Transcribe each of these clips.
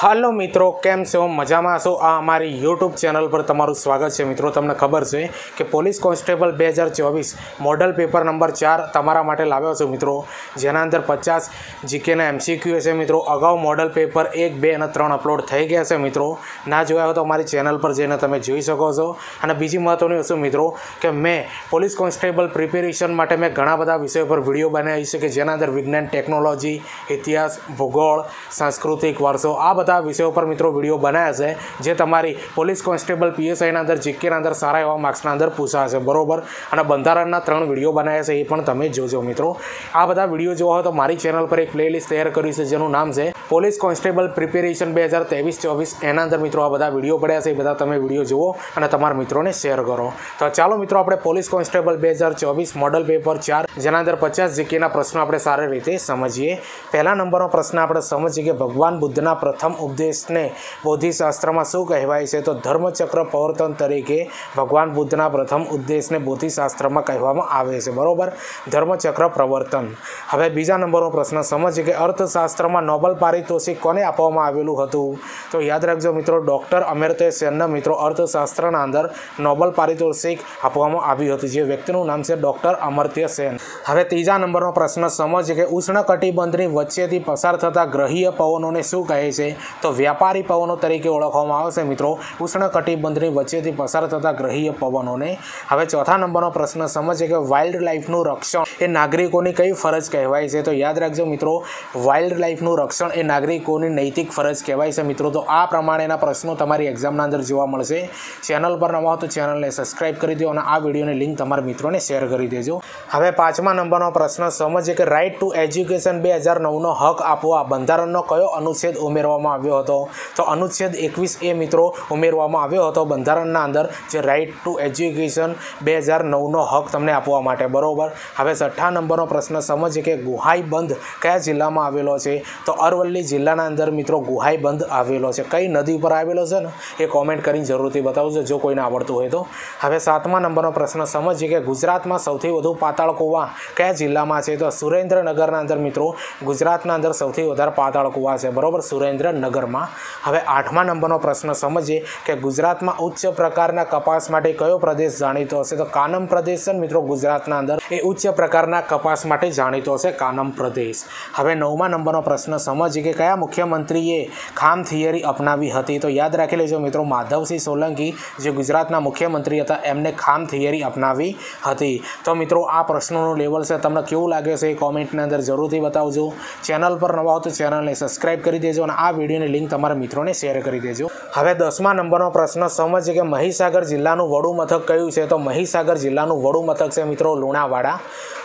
Hello मित्रों केम छो मजा में छो। आ अमारी यूट्यूब चैनल पर तमारू स्वागत है। मित्रों तमने खबर है कि police constable 2024 model paper number 4 तमारा माटे लाव्यो छुं मित्रों, जेना अंदर 50 जीके ना एमसीक्यू है। मित्रों अगाऊ मॉडल पेपर 1, 2 और 3 अपलोड थई गया है। मित्रों ना जोया हो तो अमारी चैनल पर जईने तमे जोई शको छो। अने बीजी महत्वनी वस्तु मित्रों कि मैं पोलीस कॉन्स्टेबल प्रिपेरेशन माटे मैं घणा बधा विषयों पर विडियो बनावी छे कि जेना अंदर विज्ञान, टेक्नोलॉजी, इतिहास, भूगोल, सांस्कृतिक वारसो आ बधा विषयों पर मित्रों विडियो बनाया है, जे तमारी पोलीस कॉन्स्टेबल पीएसआई ना अंदर जीके ना अंदर सारा एवा मार्क्स ना अंदर पूछाशे बरोबर। अने बंधारणना 3 विडियो बनाया है, ये पण तमे जोजो मित्रों। आ बधा विडियो जोवा हो तो मारी चैनल पर एक प्लेलिस्ट तैयार करी है जेनुं नाम है पोलीस कॉन्स्टेबल प्रिपेरेशन 2023-24। एना अंदर मित्रों आ बधा विडियो पड्या छे, बधा तमे विडियो जुओ अने तमारा मित्रों ने शेर करो। तो चालो मित्रों आपणे पोलीस कॉन्स्टेबल 2024 मॉडल पेपर 4 जेना अंदर 50 जीके ना प्रश्नो आपणे सारी रीते समझीए। पहला नंबरनो प्रश्न आपणे समझीए कि भगवान बुद्धना प्रथम उपदेश ने बोधिशास्त्र में शू कहवाय छे। तो धर्मचक्र प्रवर्तन तरीके भगवान बुद्धना प्रथम उपदेश ने बोधिशास्त्र में कहेवामां आवे छे बरोबर, धर्मचक्र प्रवर्तन। हवे बीजा नंबरनो प्रश्न समझीए कि अर्थशास्त्र में नोबल पारितोषिक कोने आपवामां आवेलुं हतुं। तो याद राखजो मित्रों, डॉक्टर अमर्त्य सेनने मित्रों अर्थशास्त्रना अंदर नोबल पारितोषिक आपवामां आव्युं हतुं, जे व्यक्तिनुं नाम छे डॉक्टर अमर्त्य सेन। हवे तीजा नंबरनो प्रश्न समझीए कि उष्णकटिबंधनी वच्चेथी पसार थता ग्रहीय पवनोने शू कहे छे। तो व्यापारी पवनों तरीके ओळखवामां आवे छे मित्रों उष्णकटिबंधनी वच्चेथी पसार थता ग्रहीय पवनोने। हवे चौथा नंबरनो प्रश्न समझीए कि वाइल्ड लाइफनुं रक्षण ए नागरिकोनी कई फरज कहेवाय छे। तो याद राखजो मित्रों, वाइल्ड लाइफनुं रक्षण ए नागरिकोनी नैतिक फरज कहेवाय छे मित्रों। तो आ प्रमाणेना प्रश्नों तमारी एक्जामना अंदर जोवा मळशे। चेनल पर नवा हो तो चेनलने सब्सक्राइब करी दो अने आ विडियोनी लिंक तमारा मित्रोने शेर करी देजो। हवे पांचमा नंबरनो प्रश्न समझीए कि राइट टू एज्युकेशन 2009 नो हक आपवा बंधारणनो कयो अनुच्छेद उमेरवामां આવ્યો હતો। तो अनुच्छेद 21A मित्रों उमेरवामां આવ્યો હતો બંધારણના અંદર, જે રાઇટ ટુ એજ્યુકેશન 2009 નો હક તમને આપવા માટે બરોબર। હવે 6થા નંબરનો પ્રશ્ન સમજીએ કે ગુહાઈ બંધ કયા જિલ્લામાં આવેલો છે। તો અરવલ્લી જિલ્લાના અંદર મિત્રો ગુહાઈ બંધ આવેલો છે। કઈ નદી પર આવેલો છે ને એ કોમેન્ટ કરીને જરૂરથી બતાવજો જો કોઈને આવડતું હોય તો। હવે 7મા નંબરનો પ્રશ્ન સમજીએ કે ગુજરાતમાં સૌથી વધુ પાતાળ કૂવા કયા જિલ્લામાં છે। તો સુરેન્દ્રનગરના અંદર મિત્રો ગુજરાતના અંદર સૌથી વધારે પાતાળ કૂવા છે બરોબર, સુરેન્દ્રનગર में। हवे 8मा नंबरनो प्रश्न समझिए कि गुजरात में उच्च प्रकारना कपास माटे कयो प्रदेश जाणीतो हशे। तो कानम प्रदेश मित्रों गुजरातना अंदर ए उच्च प्रकारना कपास माटे जाणीतो हशे कानम प्रदेश। हवे 9मा नंबरनो प्रश्न समझिए कि कया मुख्यमंत्रीए खाम थियरी अपनावी हती। तो याद राखी लेजो मित्रों, माधवसिंह सोलंकी जे गुजरातना मुख्यमंत्री हता एमने खाम थियरी अपनावी हती। तो मित्रों आ प्रश्नों लेवल से तमने केवुं लागे छे कॉमेंटनी अंदर जरूरथी बतावजो। चेनल पर नवा हो तो चेनलने सब्सक्राइब करी देजो अने आ विडियोनी लिंक तमारा मित्रों ने शेर करी देजो। हवे 10मा नंबरनो प्रश्न समझिए कि महीसागर जिल्लानुं वडुं मथक कयुं छे। तो महीसागर जिल्लानुं वडुं मथक छे मित्रों लुणावाड़ा।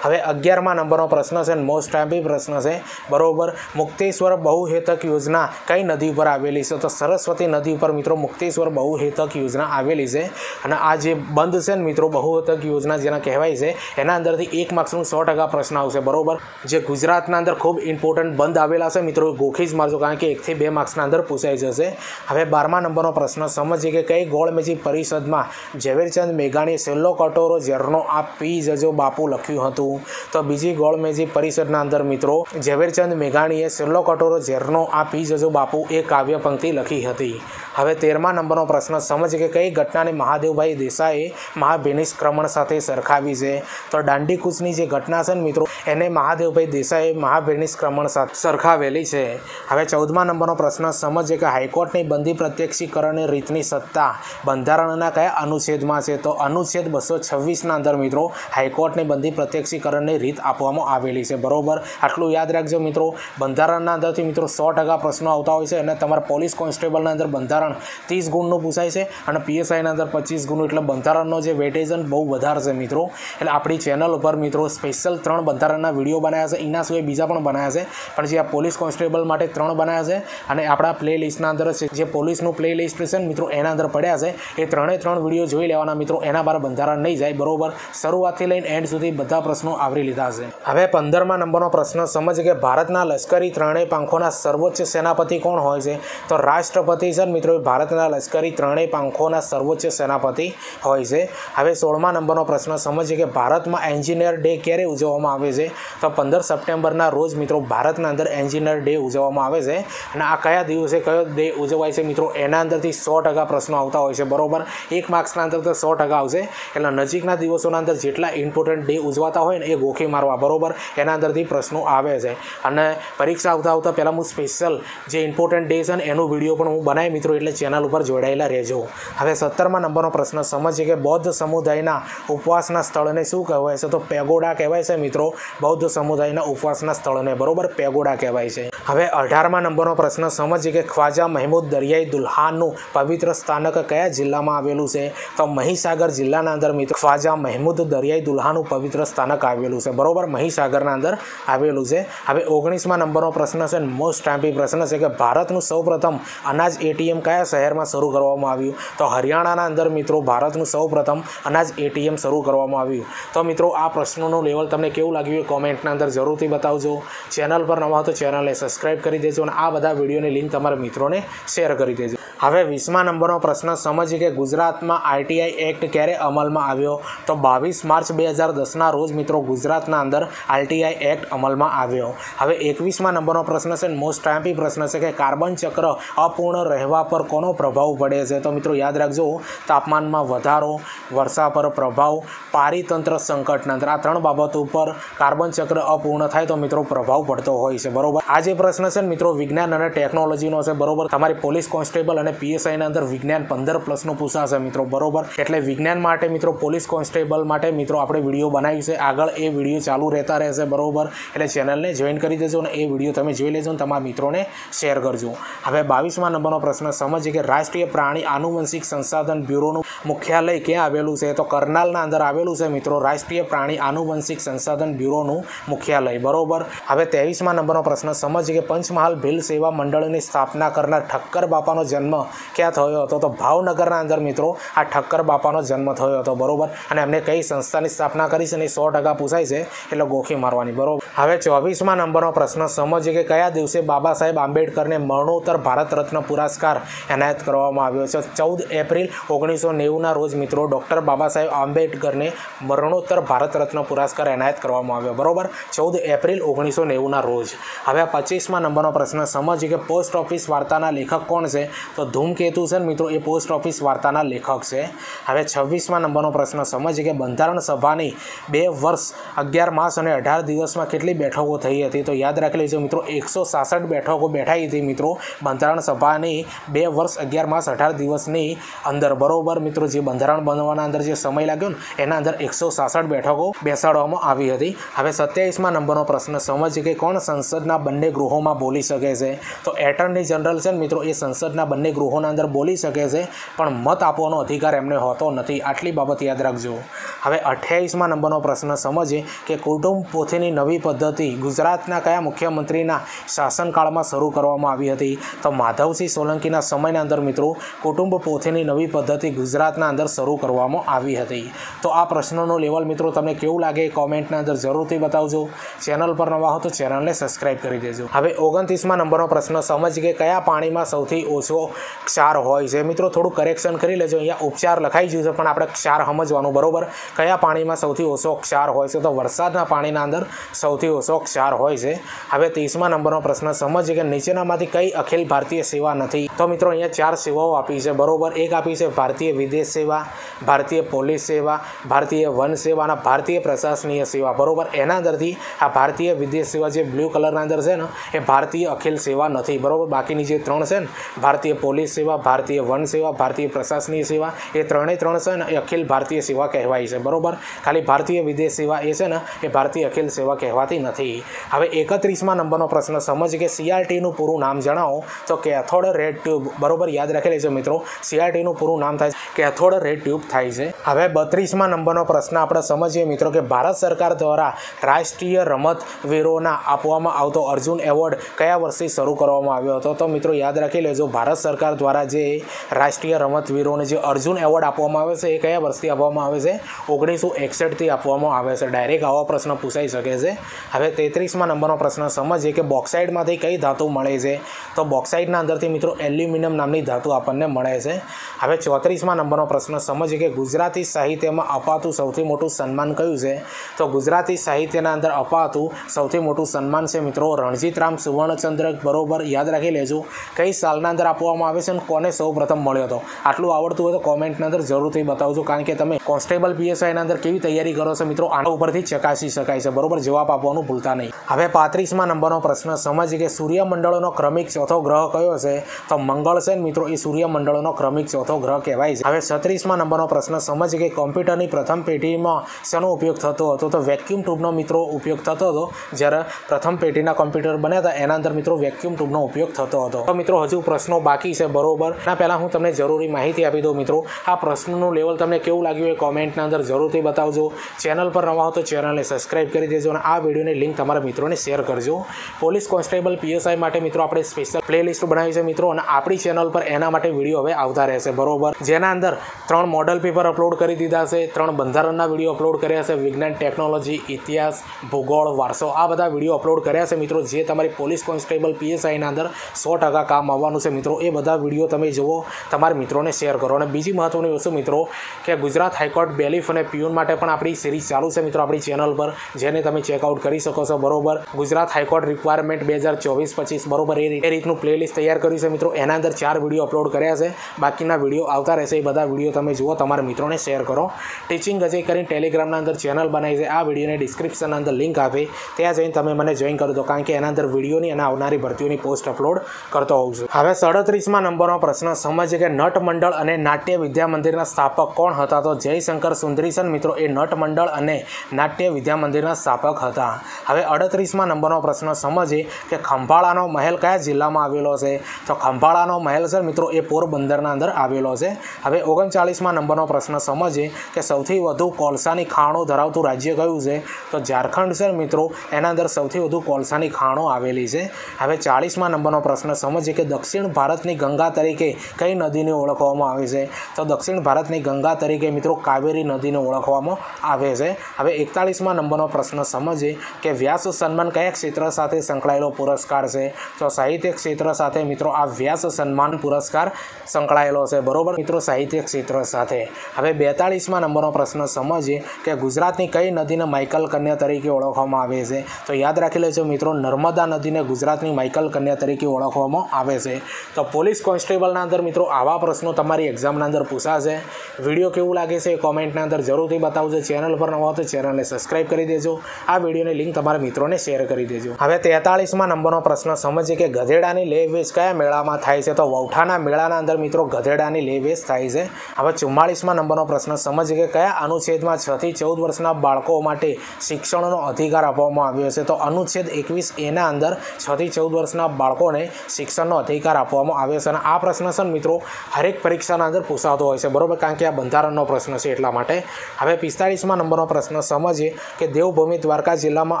हवे 11मा नंबरनो प्रश्न छे, मोस्ट टाइम प्रश्न छे बरोबर, मुक्तेश्वर बहुहेतक योजना कई नदी पर आवेली छे। तो सरस्वती नदी पर मित्रों मुक्तेश्वर बहुहेतक योजना आवेली छे। अने आ जे बंध छे मित्रों बहुहेतक योजना जेना कहेवाय छे एना अंदरथी 1 मार्क्सनुं 100% प्रश्न आवशे बरोबर। जे गुजरातना अंदर खूब इम्पोर्टન્ટ बंध आवेला छे मित्रों गोखी ज मारजो, कारण के 1 થી 2 मार्क्सना अंदर पूछाई जशे। हवे 12मा नंबरनो प्रश्न समझीए कि कई गोळमेजी परिषदमां ઝવેરચંદ મેઘાણીએ છેલ્લો કટોરો ઝેરનો આ પી જજો બાપુ લખ્યું હતું। તો બીજી ગોળમેજી પરિષદના અંદર મિત્રો ઝવેરચંદ મેઘાણીએ છેલ્લો કટોરો ઝેરનો આ પી જજો બાપુ એ કાવ્ય પંક્તિ લખી હતી। હવે 13મા નંબરનો પ્રશ્ન સમજીએ કે કઈ ઘટનાને મહાદેવભાઈ દેસાઈએ મહાભિનિષ્ક્રમણ સાથે સરખાવી છે। તો દાંડીકૂચની જે ઘટના છે ને મિત્રો એને મહાદેવભાઈ દેસાઈએ મહાભિનિષ્ક્રમણ સાથે સરખાવેલી છે। હવે 14મા નંબરનો પ્રશ્ન સમજીએ કે હાઈકોર્ટની બંધી પ્રત્યક્ષીકરણ રીતની સત્તા બંધારણના કયા અનુચ્છેદમાં છે। તો अनुच्छेद 226ના અંદર મિત્રો હાઈકોર્ટની બંધી પ્રત્યક્ષીકરણની રીત આપવામાં આવેલી છે બરોબર। આટલું યાદ રાખજો મિત્રો, બંધારણના અંદરથી મિત્રો 100% પ્રશ્નો આવતા હોય છે અને તમારા પોલીસ કોન્સ્ટેબલના અંદર બંધારણ 30 ગુણનું પૂછાય છે અને પીએસઆઈના અંદર 25 ગુણનું, એટલે બંધારણનો જે વેટેજ બહુ વધારે છે મિત્રો। એટલે આપણી ચેનલ ઉપર મિત્રો સ્પેશિયલ 3 બંધારણના વિડીયો બનાવ્યા છે, એના સિવાય બીજા પણ બનાવ્યા છે, પણ જે આ પોલીસ કોન્સ્ટેબલ માટે 3 બનાવ્યા છે અને આપણા પ્લે લિસ્ટના અંદર જે પોલીસનું પ્લે લિસ્ટ છે ને મિત્રો એના અંદર પડ્યા છે, એ 3 વિડીયો જોઈ લેવાના મિત્રો, એના બાર બંધારણ નહીં જાય બરોબર। શરૂઆતથી લઈને એન્ડ સુધી બધા પ્રશ્નો આવરી લીધા છે। હવે 15મા નંબરનો પ્રશ્ન સમજીએ કે ભારતના લશ્કરી ત્રણેય પાંખોના સર્વોચ્ચ સેનાપતિ કોણ હોય છે। તો રાષ્ટ્રપતિ છે મિત્રો ભારતના લશ્કરી ત્રણેય પાંખોના સર્વોચ્ચ સેનાપતિ હોય છે। હવે 16મા નંબરનો પ્રશ્ન સમજીએ કે ભારતમાં એન્જિનિયર ડે ક્યારે ઉજવવામાં આવે છે? તો 15 સપ્ટેમ્બરના રોજ મિત્રો ભારતના અંદર એન્જિનિયર ડે ઉજવવામાં આવે છે. અને આ કયા દિવસે કયો ડે ઉજવાય છે મિત્રો, એના અંદરથી 100% પ્રશ્નો આવતા હોય છે. બરોબર, 1 માર્ક્સના અંદર તો 100% આવશે. એટલે નજીકના દિવસોના અંદર જેટલા ઇમ્પોર્ટન્ટ ડે ઉજવાતા હોય ને એ ગોખી મારવા. બરોબર, એના અંદરથી પ્રશ્નો આવે છે. અને પરીક્ષા આવતા પહેલાં હું સ્પેશિયલ જે ઇમ્પોર્ટન્ટ ડે છે ને એનો વિડીયો પણ હું બનાવી મિત્રો, એટલે ચેનલ ઉપર જોડાયેલા રહેજો. હવે 17મા નંબરનો પ્રશ્ન સમજીએ કે બૌદ્ધ સમુદાયના ઉપવાસના સ્થળને શું કહેવાય છે? તો પેગોડા કહેવાય છે મિત્રો. બૌદ્ધ સમુદાયના ઉપવાસના સ્થળને બરોબર પેગોડા કહેવાય છે. હવે 18મા નંબરનો પ્રશ્ન સમજીએ કે ખ્વાજા મહેમૂદ દરિયાઈ દુલ્હાનનું પવિત્ર સ્થાનક કયા જિલ્લામાં આવેલું છે? તો મહીસાગર જિલ્લાના અંદર મિત્રો ખ્વાજા મહેમૂદ દરિયાઈ દુલ્હાનું પવિત્ર સ્થાનક આવેલું છે. બરોબર, મહીસાગરના અંદર આવેલું છે. હવે 19મા નંબરનો પ્રશ્ન છે, મોસ્ટ ટાઈમ્પી પ્રશ્ન છે કે ભારતનું સૌપ્રથમ અનાજ ATM કયા શહેરમાં શરૂ કરવામાં આવ્યું? તો હરિયાણાના અંદર મિત્રો ભારતનું સૌપ્રથમ અનાજ ATM શરૂ કરવામાં આવ્યું. તો મિત્રો આ પ્રશ્નોનું લેવલ તમને કેવું લાગ્યું એ કોમેન્ટના અંદર જરૂરથી બતાવજો. ચેનલ પર નવા હો તો ચેનલને સબસ્ક્રાઈબ કરી દેજો અને આ બધા વિડીયોની લિંક તમારા મિત્રોને શેર કરી દેજો. હવે 20મા નંબરનો પ્રશ્ન સમજીએ કે ગુજરાતમાં RTI એક્ટ ક્યારે અમલમાં આવ્યો? તો 22 માર્ચ 2010ના રોજ મિત્રો ગુજરાતના અંદર RTI એક્ટ અમલમાં આવ્યો. હવે 21મા નંબરનો પ્રશ્ન છે, મોસ્ટ ટાઈમ્પી પ્રશ્ન છે કે કાર્બન ચક્ર અપૂર્ણ રહેવા પર કોનો પ્રભાવ પડે છે? તો મિત્રો યાદ રાખજો, તાપમાનમાં વધારો, વર્ષા પર પ્રભાવ, પારિતંત્ર સંકટના અંદર, આ 3 બાબતો ઉપર કાર્બન ચક્ર અપૂર્ણ થાય તો મિત્રો પ્રભાવ પડતો હોય છે. બરોબર, આ જે પ્રશ્ન છે ને મિત્રો વિજ્ઞાન અને ટેકનોલોજીનો છે. બરોબર, તમારી પોલીસ કોન્સ્ટેબલ અને PSIના અંદર વિજ્ઞાન 15+ પૂછાશે મિત્રો. બરોબર, એટલે વિજ્ઞાન માટે મિત્રો પોલીસ કોન્સ્ટેબલ માટે મિત્રો આપણે વિડીયો બનાવ્યું છે. આગળ એ વિડીયો ચાલુ રહેતા રહેશે. બરોબર, એટલે ચેનલને જોઈન કરી દેજો અને એ વિડીયો તમે જોઈ લેજો અને તમારા મિત્રોને શેર કરજો. હવે 22મા નંબરનો પ્રશ્ન સમજીએ કે રાષ્ટ્રીય પ્રાણી આનુવંશિક સંસાધન બ્યુરોનું મુખ્યાલય ક્યાં આવેલું છે? તો કરનાલના અંદર આવેલું છે મિત્રો રાષ્ટ્રીય પ્રાણી આનુવંશિક સંસાધન બ્યુરોનું મુખ્યાલય. બરોબર, હવે 23મા નંબરનો પ્રશ્ન સમજીએ કે પંચમહાલ ભીલ સેવા મંડળની સ્થાપના કરનાર ઠક્કર બાપાનો જન્મ ક્યાં થયો હતો? તો ભાવનગરના અંદર મિત્રો આ ઠક્કર બાપાનો જન્મ થયો હતો. બરોબર, અને એમને કઈ સંસ્થાની સ્થાપના કરી છે ને 100% પૂછાય છે, એટલે ગોખી મારવાની. બરોબર, હવે 24મા નંબરનો પ્રશ્ન સમજીએ કે કયા દિવસે બાબા સાહેબ આંબેડકરને મરણોત્તર ભારત રત્ન પુરસ્કાર એનાયત કરવામાં આવ્યો છે? 14 એપ્રિલ 1990ના રોજ મિત્રો ડૉક્ટર બાબા સાહેબ આંબેડકરને મરણોત્તર ભારત રત્ન પુરસ્કાર એનાયત કરવામાં આવ્યો. બરોબર, 14 એપ્રિલ 1990ના રોજ. હવે 25મા નંબરનો પ્રશ્ન સમજીએ કે પોસ્ટ ઓફિસ વાર્તાના લેખક કોણ છે? તો ધૂમકેતુ છે મિત્રો, એ પોસ્ટ ઓફિસ વાર્તાના લેખક છે. હવે 26મા નંબરનો પ્રશ્ન સમજીએ કે બંધારણ સભાની 2 વર્ષ 11 માસ અને 18 દિવસમાં કેટલી બેઠકો થઈ હતી? તો યાદ રાખી લેજો મિત્રો 166 બેઠકો બેઠાઈ હતી મિત્રો બંધારણ સભાની 2 વર્ષ 11 માસ 18 દિવસની અંદર. બરોબર મિત્રો, જે બંધારણ બનવાના અંદર જે સમય લાગ્યો ને એના અંદર 166 બેઠકો બેસાડવામાં આવી હતી. હવે 27મા નંબરનો પ્રશ્ન સમજીએ કે કોણ સંસદના બંને ગૃહોમાં બોલી શકે છે? તો એટર્ની જનરલ છે ને મિત્રો, એ સંસદના બંને ગૃહોના અંદર બોલી શકે છે, પણ મત આપવાનો અધિકાર એમને હોતો નથી. આટલી બાબત યાદ રાખજો. હવે 28મા નંબરનો પ્રશ્ન સમજીએ કે કુટુંબ પોથીની નવી પદ્ધતિ ગુજરાતના કયા મુખ્યમંત્રીના શાસનકાળમાં શરૂ કરવામાં આવી હતી? તો માધવસિંહ સોલંકીના સમયના અંદર મિત્રો કુટુંબ પોથીની નવી પદ્ધતિ ગુજરાતના અંદર શરૂ કરવામાં આવી હતી. તો આ પ્રશ્નોનું લેવલ મિત્રો તમને કેવું લાગે કોમેન્ટના અંદર જરૂરથી બતાવજો. ચેનલ પર નવા હો તો ચેનલને સબસ્ક્રાઈબ કરી દેજો. હવે 29મા નંબરનો પ્રશ્ન સમજીએ કે કયા પાણીમાં સૌથી ઓછો ક્ષાર હોય છે? મિત્રો થોડું કરેક્શન કરી લેજો, અહીંયા ઉપચાર લખાઈ ગયું છે પણ આપણે ક્ષાર સમજવાનું. બરોબર, કયા પાણીમાં સૌથી ઓછો ક્ષાર હોય છે? તો વરસાદના પાણીના અંદર સૌથી ઓછો ક્ષાર હોય છે. હવે 30મા નંબરનો પ્રશ્ન સમજીએ કે નીચેનામાંથી કઈ અખિલ ભારતીય સેવા નથી? તો મિત્રો અહીંયા 4 સેવાઓ આપી છે. બરોબર, એક આપી છે ભારતીય વિદેશ સેવા, ભારતીય પોલીસ સેવા, ભારતીય વન સેવા અને ભારતીય પ્રશાસનીય સેવા. બરોબર, એના અંદરથી આ ભારતીય વિદેશ સેવા જે બ્લુ કલરના અંદર છે ને એ ભારતીય અખિલ સેવા નથી. બરોબર, બાકીની જે 3 છે ને ભારતીય પોલીસ સેવા, ભારતીય વન સેવા, ભારતીય પ્રશાસનીય સેવા, એ 3 છે ને એ અખિલ ભારતીય સેવા કહેવાય છે. બરોબર, ખાલી ભારતીય વિદેશ સેવા એ છે ને એ ભારતીય અખિલ સેવા કહેવાતી નથી. હવે 31મા નંબરનો પ્રશ્ન સમજીએ કે CRTનું પૂરું નામ જણાવો? તો કેથોડ રેડ ટ્યુબ. બરોબર, યાદ રાખી લેજો મિત્રો, CRTનું પૂરું નામ થાય કેથોડ રેડ ટ્યુબ થાય છે. હવે 32મા નંબરનો પ્રશ્ન આપણે સમજીએ મિત્રો કે ભારત સરકાર દ્વારા રાષ્ટ્રીય રમતવીરોના આપવામાં આવતો અર્જુન એવોર્ડ કયા વર્ષથી શરૂ કરવામાં આવ્યો હતો? તો મિત્રો યાદ રાખી લેજો ભારત સરકાર સરકાર દ્વારા જે રાષ્ટ્રીય રમતવીરોને જે અર્જુન એવોર્ડ આપવામાં આવે છે એ કયા વર્ષથી આપવામાં આવે છે? 1961થી આપવામાં આવે છે. ડાયરેક્ટ આવો પ્રશ્ન પૂછાઈ શકે છે. હવે 33મા નંબરનો પ્રશ્ન સમજીએ કે બોક્સાઇટમાંથી કઈ ધાતુ મળે છે? તો બોક્સાઇટના અંદરથી મિત્રો એલ્યુમિનિયમ નામની ધાતુ આપણને મળે છે. હવે 34મા નંબરનો પ્રશ્ન સમજીએ કે ગુજરાતી સાહિત્યમાં અપાતું સૌથી મોટું સન્માન કયું છે? તો ગુજરાતી સાહિત્યના અંદર અપાતું સૌથી મોટું સન્માન છે મિત્રો રણજીતરામ સુવર્ણચંદ્રક. બરોબર, યાદ રાખી લેજો. કઈ સાલના અંદર આપવામાં આવે છે અને કોને સૌ પ્રથમ મળ્યો હતો? આટલું આવડતું હોય તો કોમેન્ટના અંદર જરૂરથી બતાવજો, કારણ કે તમે કોન્સ્ટેબલ પીએસઆઈના અંદર કેવી તૈયારી કરો છો મિત્રો આના ઉપરથી ચકાસી શકાય છે. બરોબર, જવાબ આપવાનું ભૂલતા નહીં. હવે 35મા નંબરનો પ્રશ્ન સમજીએ કે સૂર્યમંડળનો ક્રમિક ચોથો ગ્રહ કયો છે? તો મંગળ છે મિત્રો, એ સૂર્યમંડળનો ક્રમિક ચોથો ગ્રહ કહેવાય છે. હવે 36મા નંબરનો પ્રશ્ન સમજીએ કે કોમ્પ્યુટરની પ્રથમ પેઢીમાં શેનો ઉપયોગ થતો હતો? તો વેક્યુમ ટ્યુબનો મિત્રો ઉપયોગ થતો હતો. જ્યારે પ્રથમ પેઢીના કોમ્પ્યુટર બન્યા હતા એના અંદર મિત્રો વેક્યુમ ટ્યુબનો ઉપયોગ થતો હતો. તો મિત્રો હજુ પ્રશ્નો બાકી છે. બરોબર, એના પહેલાં હું તમને જરૂરી માહિતી આપી દઉં મિત્રો. આ પ્રશ્નનું લેવલ તમને કેવું લાગ્યું એ કોમેન્ટના અંદર જરૂરથી બતાવજો. ચેનલ પર નવા હો તો ચેનલને સબસ્ક્રાઇબ કરી દેજો અને આ વિડીયોની લિંક તમારા મિત્રોને શેર કરજો. પોલીસ કોન્સ્ટેબલ પીએસઆઈ માટે મિત્રો આપણે સ્પેશિયલ પ્લેલિસ્ટ બનાવી છે મિત્રો, અને આપણી ચેનલ પર એના માટે વિડીયો હવે આવતા રહેશે. બરોબર, જેના અંદર 3 મોડલ પેપર અપલોડ કરી દીધા છે, 3 બંધારણના વિડીયો અપલોડ કર્યા છે, વિજ્ઞાન, ટેકનોલોજી, ઇતિહાસ, ભૂગોળ, વારસો, આ બધા વિડીયો અપલોડ કર્યા છે મિત્રો, જે તમારી પોલીસ કોન્સ્ટેબલ પીએસઆઈના અંદર 100% કામ આવવાનું છે મિત્રો. એ બધા વિડીયો તમે જુઓ, તમારા મિત્રોને શેર કરો. અને બીજી મહત્વની વસ્તુ મિત્રો કે ગુજરાત હાઈકોર્ટ બેલીફ અને પ્યુન માટે પણ આપણી સિરીઝ ચાલુ છે મિત્રો આપણી ચેનલ પર, જેને તમે ચેકઆઉટ કરી શકો છો. બરોબર, ગુજરાત હાઈકોર્ટ રિક્વાયરમેન્ટ 2024-25 બરોબર, એ રીતનું પ્લેલિસ્ટ તૈયાર કર્યું છે મિત્રો. એના અંદર 4 વિડીયો અપલોડ કર્યા છે, બાકીના વિડીયો આવતા રહેશે. એ બધા વિડીયો તમે જુઓ, તમારા મિત્રોને શેર કરો. ટીચિંગ અજય કરીને ટેલિગ્રામના અંદર ચેનલ બનાવી છે, આ વિડીયોને ડિસ્ક્રિપ્શનના અંદર લિંક આપે, ત્યાં જઈને તમે મને જોઈન કરી દો, કારણ કે એના અંદર વિડીયોની અને આવનારી ભરતીઓની પોસ્ટ અપલોડ કરતો હોઉં છું. હવે 37મા નંબરનો પ્રશ્ન સમજીએ કે નટ મંડળ અને નાટ્ય વિદ્યા મંદિરના સ્થાપક કોણ હતા? તો જયશંકર સુંદરીસન મિત્રો એ નટ મંડળ અને નાટ્ય વિદ્યા મંદિરના સ્થાપક હતા. હવે 38મા નંબરનો પ્રશ્ન સમજીએ કે ખંભાળાનો મહેલ કયા જિલ્લામાં આવેલો છે? તો ખંભાળાનો મહેલ છે મિત્રો એ પોરબંદરના અંદર આવેલો છે. હવે 39મા નંબરનો પ્રશ્ન સમજીએ કે સૌથી વધુ કોલસાની ખાણો ધરાવતું રાજ્ય કયું છે? તો ઝારખંડ છે મિત્રો, એના અંદર સૌથી વધુ કોલસાની ખાણો આવેલી છે. હવે 40મા નંબરનો પ્રશ્ન સમજીએ કે દક્ષિણ ભારતની ગંગા તરીકે કઈ નદીને ઓળખવામાં આવે છે? તો દક્ષિણ ભારતની ગંગા તરીકે મિત્રો કાવેરી નદીને ઓળખવામાં આવે છે. હવે 41મા નંબરનો પ્રશ્ન સમજીએ કે વ્યાસ સન્માન કયા ક્ષેત્ર સાથે સંકળાયેલો પુરસ્કાર છે? તો સાહિત્ય ક્ષેત્ર સાથે મિત્રો આ વ્યાસ સન્માન પુરસ્કાર સંકળાયેલો છે. બરોબર મિત્રો, સાહિત્ય ક્ષેત્ર સાથે. હવે 42મા નંબરનો પ્રશ્ન સમજીએ કે ગુજરાતની કઈ નદીને માઇકલ કન્યા તરીકે ઓળખવામાં આવે છે? તો યાદ રાખી લેજો મિત્રો, નર્મદા નદીને ગુજરાતની માઇકલ કન્યા તરીકે ઓળખવામાં આવે છે. તો પોલીસ કોન્સ્ટેબલના અંદર મિત્રો આવા પ્રશ્નો તમારી એક્ઝામના અંદર પૂછાશે. વિડીયો કેવું લાગે છે એ કોમેન્ટના અંદર જરૂરથી બતાવજો. ચેનલ પર નવા હો તો ચેનલને સબસ્ક્રાઇબ કરી દેજો. આ વિડીયોની લિંક તમારા મિત્રોને શેર કરી દેજો. હવે 43મા નંબરનો પ્રશ્ન સમજીએ કે ગધેડાની લે વેચ કયા મેળામાં થાય છે? તો વૌઠાના મેળાના અંદર મિત્રો ગધેડાની લે વેચ થાય છે. હવે 44મા નંબરનો પ્રશ્ન સમજીએ કે કયા અનુચ્છેદમાં 6 થી 14 વર્ષના બાળકો માટે શિક્ષણનો અધિકાર આપવામાં આવ્યો છે? તો અનુચ્છેદ 21A ના અંદર 6 થી 14 વર્ષના બાળકોને શિક્ષણનો અધિકાર આપવામાં આવ્યો છે. અને આ પ્રશ્ન છે મિત્રો હરેક પરીક્ષાના અંદર પૂછાતો હોય છે. બરોબર, કારણ કે આ બંધારણનો પ્રશ્ન છે એટલા માટે. હવે 45મા નંબરનો પ્રશ્ન સમજીએ કે દેવભૂમિ દ્વારકા જિલ્લામાં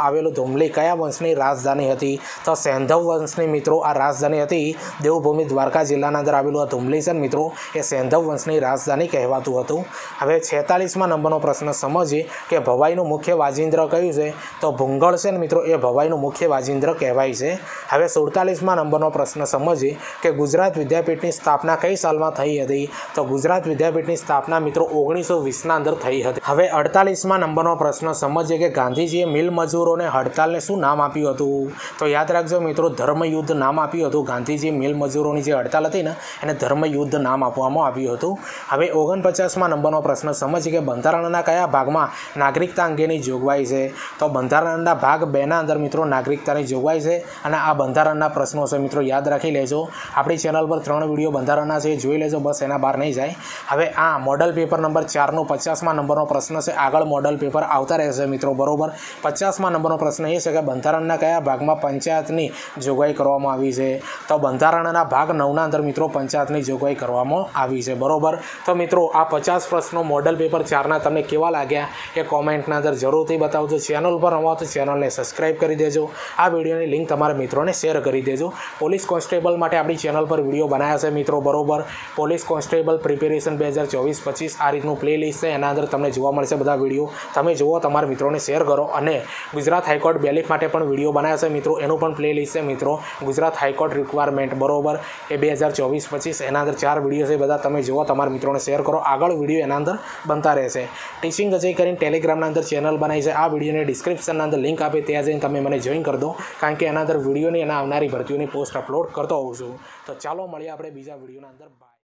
આવેલું ધુમલી કયા વંશની રાજધાની હતી? તો સેંધવ વંશની મિત્રો આ રાજધાની હતી. દેવભૂમિ દ્વારકા જિલ્લાના અંદર આવેલું આ ધુમલી છે મિત્રો એ સેંધવ વંશની રાજધાની કહેવાતું હતું. હવે 46મા નંબરનો પ્રશ્ન સમજીએ કે ભવાઈનું મુખ્ય વાજિંદ્ર કયું છે? તો ભૂંગળ છે ને મિત્રો એ ભવાઈનું મુખ્ય વાજિંદ્ર કહેવાય છે. હવે 47મા નંબરનો પ્રશ્ન સમજીએ કે ગુજરાત વિદ્યાપીઠની સ્થાપના કઈ સાલમાં થઈ હતી? તો ગુજરાત વિદ્યાપીઠની સ્થાપના મિત્રો 1920ના અંદર થઈ હતી. હવે 48મા નંબરનો પ્રશ્ન સમજીએ કે ગાંધીજીએ મિલ મજૂરોને હડતાલને શું નામ આપ્યું હતું? તો યાદ રાખજો મિત્રો, ધર્મયુદ્ધ નામ આપ્યું હતું. ગાંધીજી મિલ મજૂરોની જે હડતાલ હતી ને એને ધર્મયુદ્ધ નામ આપવામાં આવ્યું હતું. હવે 49મા નંબરનો પ્રશ્ન સમજીએ કે બંધારણના કયા ભાગમાં નાગરિકતા અંગેની જોગવાઈ છે? તો બંધારણના ભાગ 2ના અંદર મિત્રો નાગરિકતાની જોગવાઈ છે. અને આ બંધારણના પ્રશ્નો છે મિત્રો, યાદ રાખી લેજો. આપણી ચેનલ પર 3 વિડીયો બંધારણના છે, જોઈ લેજો, બસ એના બહાર નહીં જાય. હવે આ મોડલ પેપર નંબર 4નો 50મા નંબરનો પ્રશ્ન છે. આગળ મોડલ પેપર આવતા રહેશે મિત્રો. બરોબર, 50મા નંબરનો પ્રશ્ન એ છે કે બંધારણના કયા ભાગમાં પંચાયતની જોગવાઈ કરવામાં આવી છે? તો બંધારણના ભાગ 9ના અંદર મિત્રો પંચાયતની જોગવાઈ કરવામાં આવી છે. બરોબર, તો મિત્રો આ 50 પ્રશ્નો મોડલ પેપર 4ના તમને કેવા લાગ્યા એ કોમેન્ટના અંદર જરૂરથી બતાવજો. ચેનલ પર નવા તો ચેનલને સબસ્ક્રાઇબ કરી દેજો. આ વિડીયોની લિંક તમારા મિત્રોને શેર કરી દેજો. પોલીસ કોન્સ્ટેબલ માટે આપણી ચેનલ પર વિડીયો બનાવ્યા છે મિત્રો, બરોબર. પોલીસ કોન્સ્ટેબલ પ્રિપેરેશન 2024-25 આ રીતનું પ્લેલિસ્ટ છે, એના અંદર તમને જોવા મળશે બધા વિડીયો. તમે જુઓ, તમારા મિત્રોને શેર કરો. અને ગુજરાત હાઈકોર્ટ બેલીફ માટે પણ વિડીયો બનાવ્યા છે મિત્રો, એનું પણ પ્લેલિસ્ટ છે મિત્રો, ગુજરાત હાઈકોર્ટ રિક્વાયરમેન્ટ, બરોબર, એ 2024-25 એના અંદર 4 વિડીયો છે બધા. તમે જુઓ, તમારા મિત્રોને શેર કરો. આગળ વિડીયો એના અંદર બનતા રહેશે. ટીચિંગ અજય કરીને ટેલિગ્રામના અંદર ચેનલ બનાવી છે. આ વિડીયોની ડિસ્ક્રિપ્શનના અંદર લિંક આપે, ત્યાં જઈને તમે મને જોઈન કરી દો, કારણ કે એના અંદર વિડીયોની અને આવનારી ભરતીઓની પોસ્ટ અપલોડ કરતો હોઉં છું. તો ચાલો મળીએ આપણે બીજા વિડીયોના અંદર. બાય.